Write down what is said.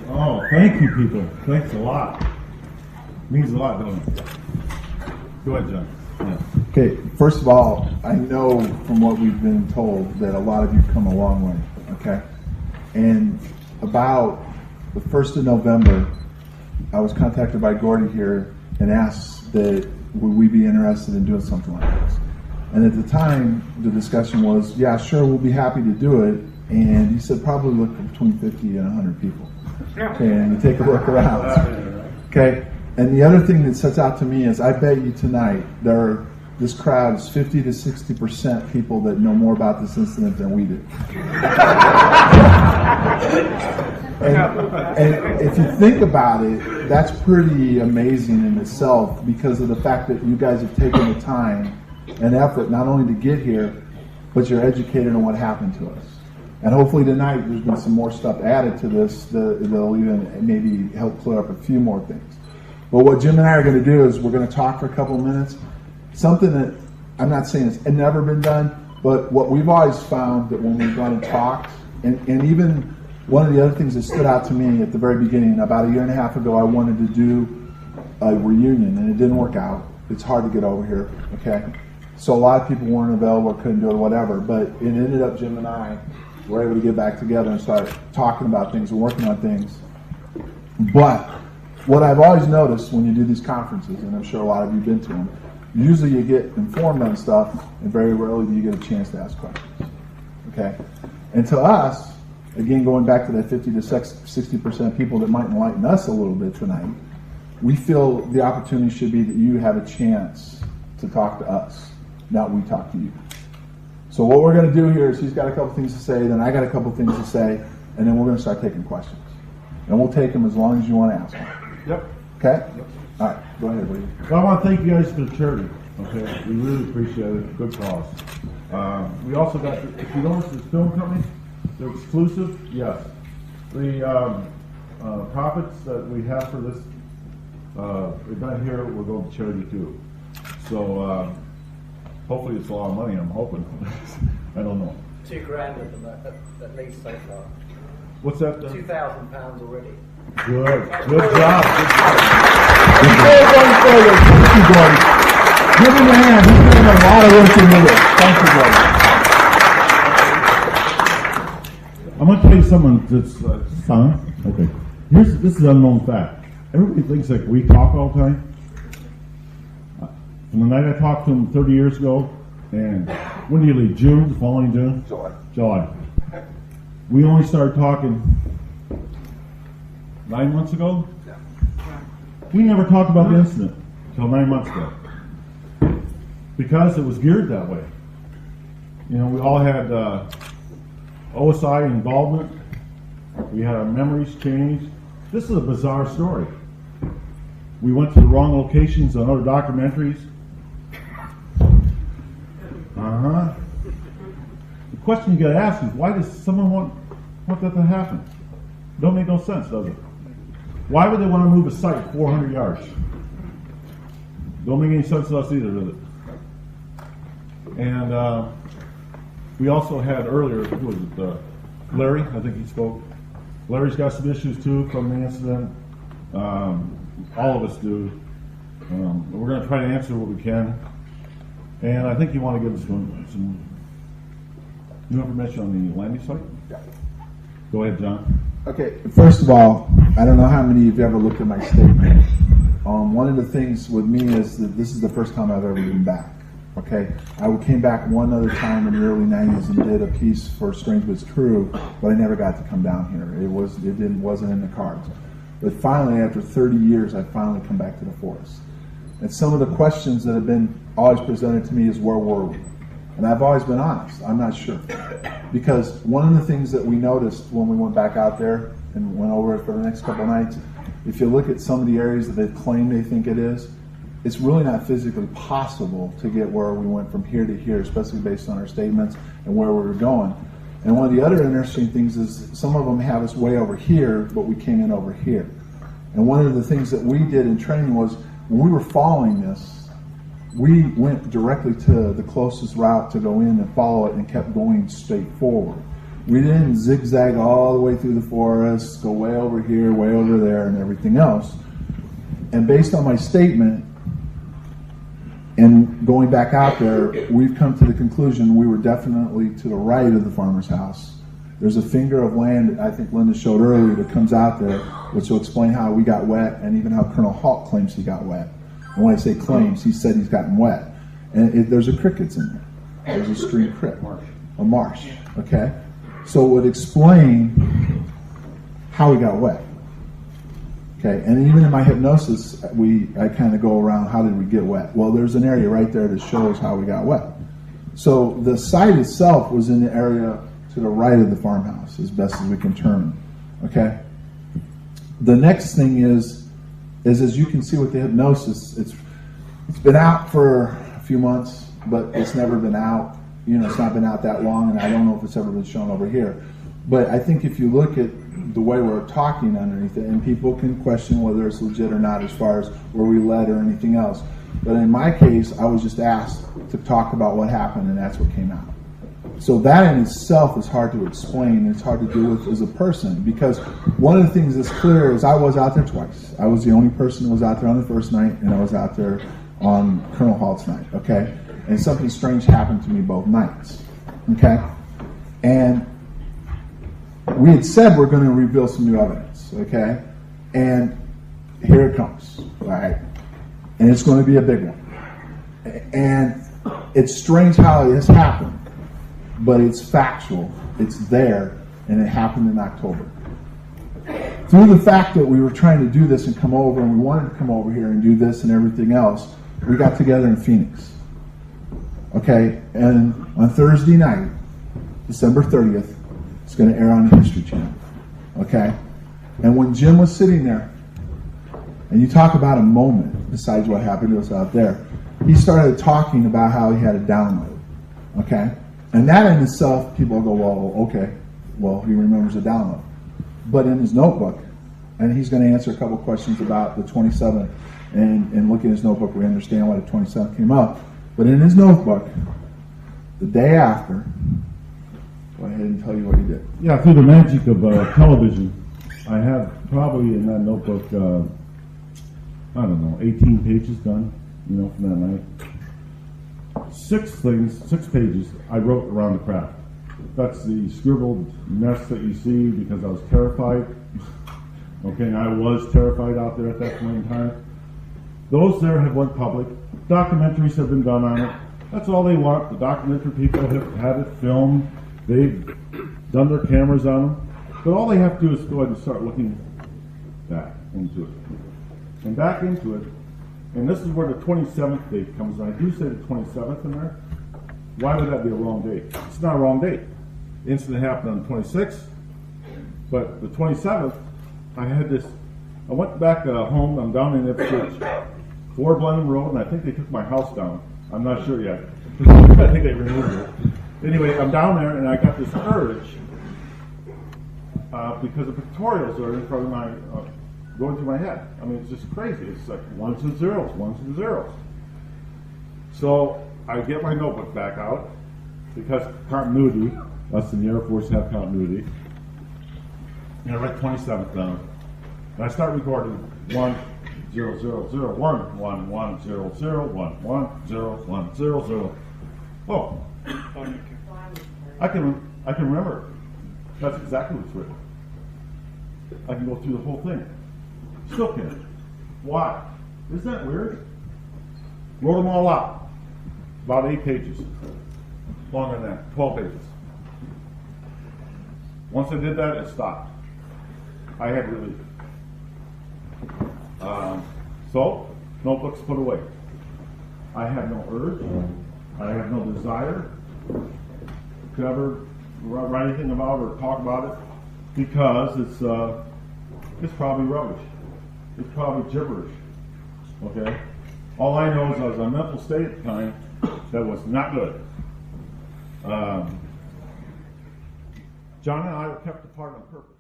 Oh, thank you, people. Thanks a lot. Means a lot, doesn't it? Go ahead, John. Yeah. Okay, first of all, I know from what we've been told that a lot of you come a long way, okay? And about the 1st of November, I was contacted by Gordy here and asked that would we be interested in doing something like this. And at the time, the discussion was, yeah, sure, we'll be happy to do it. And he said probably look for between 50 and 100 people. Okay, and you take a look around. Okay, and the other thing that sets out to me is I bet you tonight this crowd is 50 to 60% people that know more about this incident than we do. and if you think about it, that's pretty amazing in itself because of the fact that you guys have taken the time and effort not only to get here, but you're educated on what happened to us. And hopefully tonight there's been some more stuff added to this that'll even maybe help clear up a few more things. But what Jim and I are going to do is we're going to talk for a couple of minutes. Something that I'm not saying it's never been done, but what we've always found that when we've gone and talked, and even one of the other things that stood out to me at the very beginning, about a year and a half ago, I wanted to do a reunion, and it didn't work out. It's hard to get over here, okay? So a lot of people weren't available or couldn't do it or whatever, but it ended up Jim and I were able to get back together and start talking about things and working on things. But what I've always noticed when you do these conferences, and I'm sure a lot of you have been to them, usually you get informed on stuff, and very rarely do you get a chance to ask questions. Okay? And to us, again, going back to that 50 to 60% people that might enlighten us a little bit tonight, we feel the opportunity should be that you have a chance to talk to us, not we talk to you. So what we're going to do here is he's got a couple things to say, then I got a couple things to say, and then we're going to start taking questions. And we'll take them as long as you want to ask them. Yep. Okay? Yep. All right, go ahead, buddy. Well, I want to thank you guys for the charity. Okay, we really appreciate it. Good cause. We also got, if you notice, this film company, they're exclusive. Yes. The profits that we have for this event here will go to charity too. So hopefully it's a lot of money. I'm hoping. I don't know. $2,000 at least so far. What's that? £2,000 already. Good. Good job. Before going forward, thank you, Gordy. Give him a hand. He's doing a lot of work in this. Thank you, Gordy. I'm going to tell you something that's fun. Okay. This is an unknown fact. Everybody thinks like we talk all the time. From the night I talked to him 30 years ago, and when did you leave? June? The following June? July. We only started talking 9 months ago. We never talked about the incident until 9 months ago because it was geared that way. You know, we all had OSI involvement. We had our memories changed. This is a bizarre story. We went to the wrong locations on other documentaries. The question you got to ask is, why does someone want that to happen? Don't make no sense, does it? Why would they want to move a site 400 yards? Don't make any sense to us either, does it? And we also had earlier, who was it? Larry, I think he spoke. Larry's got some issues too from the incident. All of us do. But we're going to try to answer what we can. And I think you want to give us some new information on the landing site? Yeah. Go ahead, John. Okay, first of all, I don't know how many of you ever looked at my statement. One of the things with me is that this is the first time I've ever been back. Okay, I came back one other time in the early 90s and did a piece for Strange But It's True, but I never got to come down here. It wasn't in the cards. But finally, after 30 years, I finally come back to the forest. And some of the questions that have been always presented to me is, where were we? And I've always been honest. I'm not sure. Because one of the things that we noticed when we went back out there and went over it for the next couple of nights, if you look at some of the areas that they've claimed they think it is, it's really not physically possible to get where we went from here to here, especially based on our statements and where we were going. And one of the other interesting things is some of them have us way over here, but we came in over here. And one of the things that we did in training was when we were following this, we went directly to the closest route to go in and follow it and kept going straight forward. We didn't zigzag all the way through the forest, go way over here, way over there, and everything else. And based on my statement and going back out there, we've come to the conclusion we were definitely to the right of the farmer's house. There's a finger of land, I think Linda showed earlier, that comes out there, which will explain how we got wet and even how Colonel Halt claims he got wet. And when I say claims, he said he's gotten wet. And there's a crickets in there. There's a stream crick. A marsh. Okay? So it would explain how we got wet. Okay? And even in my hypnosis, I kind of go around, how did we get wet? Well, there's an area right there that shows how we got wet. So the site itself was in the area to the right of the farmhouse, as best as we can determine. Okay? The next thing is as you can see with the hypnosis, it's been out for a few months, but it's never been out. You know, it's not been out that long, and I don't know if it's ever been shown over here. But I think if you look at the way we're talking underneath it, and people can question whether it's legit or not as far as where we led or anything else. But in my case, I was just asked to talk about what happened, and that's what came out. So that in itself is hard to explain. It's hard to deal with as a person, because one of the things that's clear is I was out there twice. I was the only person who was out there on the first night, and I was out there on Colonel Halt's night, okay? And something strange happened to me both nights, okay? And we had said we're going to reveal some new evidence, okay? And here it comes, all right? And it's going to be a big one. And it's strange how it has happened. But it's factual, it's there, and it happened in October. Through the fact that we were trying to do this and come over, and we wanted to come over here and do this and everything else, we got together in Phoenix. Okay, and on Thursday night, December 30th, it's going to air on the History Channel. Okay? And when Jim was sitting there, and you talk about a moment besides what happened to us out there, he started talking about how he had a download. Okay? And that in itself, people go, well, okay, well, he remembers the download. But in his notebook, and he's going to answer a couple questions about the 27th, and look in his notebook, we understand why the 27th came up. But in his notebook, the day after, go ahead and tell you what he did. Yeah, through the magic of television, I have probably in that notebook, I don't know, 18 pages done, you know, from that night. 6 pages I wrote around the craft. That's the scribbled mess that you see because I was terrified. Okay, I was terrified out there at that point in time. Those there have went public. Documentaries have been done on it. That's all they want. The documentary people have had it filmed. They've done their cameras on them. But all they have to do is go ahead and start looking back into it. And back into it. And this is where the 27th date comes in. I do say the 27th in there. Why would that be a wrong date? It's not a wrong date. The incident happened on the 26th. But the 27th, I had this, I went back home. I'm down in Ipswich, 4 Blenheim Road, and I think they took my house down. I'm not sure yet. I think they removed it. Anyway, I'm down there, and I got this urge because the pictorials are in front of my, going through my head. I mean, it's just crazy. It's like ones and zeros. So I get my notebook back out because continuity, us in the Air Force have continuity. And I write 27th down. And I start recording 1-0-0-0-1-1-0-0-1-1-0-1-0-0. Oh, I can remember. That's exactly what's written. I can go through the whole thing. Still can't. Why? Isn't that weird? Wrote them all out. About 8 pages. Longer than that. 12 pages. Once I did that, it stopped. I had relief. So, notebooks put away. I have no urge. I have no desire to ever write anything about or talk about it because it's probably rubbish. It's probably gibberish. Okay? All I know is I was in a mental state at the time that was not good. John and I were kept apart on purpose.